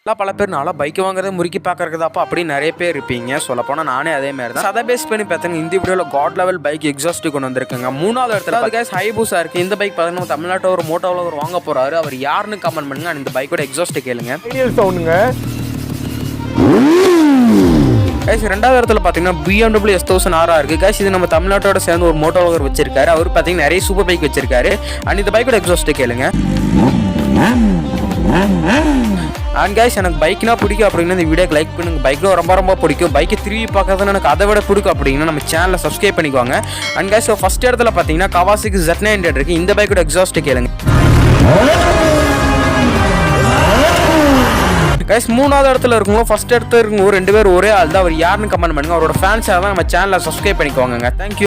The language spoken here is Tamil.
பல பேர் நாளாக பைக் வாங்குறத முறுக்கி பார்க்கறதாப்பா அப்படின்னு நிறைய பேர் இருப்பீங்க. சொல்லப்போனால் நானே அதே மாதிரி தான். அதை பேஸ் பண்ணி பார்த்தீங்கன்னா இந்த வீடியோவில் காட் லெவல் பைக் எக்ஸாஸ்ட் கொண்டு வந்திருக்காங்க. 3வது இடத்துல கேஸ் ஹைபூஸா இருக்குது. இந்த பைக் பார்த்தீங்கன்னா தமிழ்நாட்டில் ஒரு மோட்டோவில் வாங்க போகிறாரு. அவர் யாருன்னு கமெண்ட் பண்ணுங்க. இந்த பைக்கோட எக்ஸாஸ்ட் கேளுங்க. கைஸ் 2வது இடத்துல பார்த்தீங்கன்னா BMW S1000R இருக்குது. கைஸ் இது நம்ம தமிழ்நாட்டோட சேர்ந்து ஒரு மோட்டோவர் வச்சிருக்காரு. அவர் பார்த்தீங்கன்னா நிறைய சூப்பர் பைக் வச்சிருக்காரு. அண்ட் இந்த பைக்கோட எக்ஸாஸ்ட் கேளுங்க. அண்ட் கைஸ் எனக்கு பைக்னா பிடிக்கும் அப்படின்னா இந்த வீடியோக்கு லைக் பண்ணுங்க. பைக்கில் ரொம்ப பிடிக்கும். பைக்கை திரும்பி பார்க்கறதுன்னு எனக்கு அதை விட பிடிக்கும் அப்படின்னா நம்ம சேனலை சப்ஸ்கிரைப் பண்ணிக்குவாங்க. அண்ட் கைஸ் ஃபர்ஸ்ட் இடத்துல பார்த்தீங்கன்னா Kawasaki Z900 இருக்குது. இந்த பைக்கோட எக்ஸாஸ்ட் கேளுங்க. கைஸ் 3வது இடத்துல இருக்குங்க. ஃபர்ஸ்ட் இடத்துல இருக்குங்க 2 பேர் ஒரே ஆள் தான். அவர் யாருன்னு கமெண்ட் பண்ணுங்க. அவரோட ஃபேன்ஸாக தான் நம்ம சேனலை சப்ஸ்கிரைப் பண்ணிக்குவாங்க. தேங்க்யூ.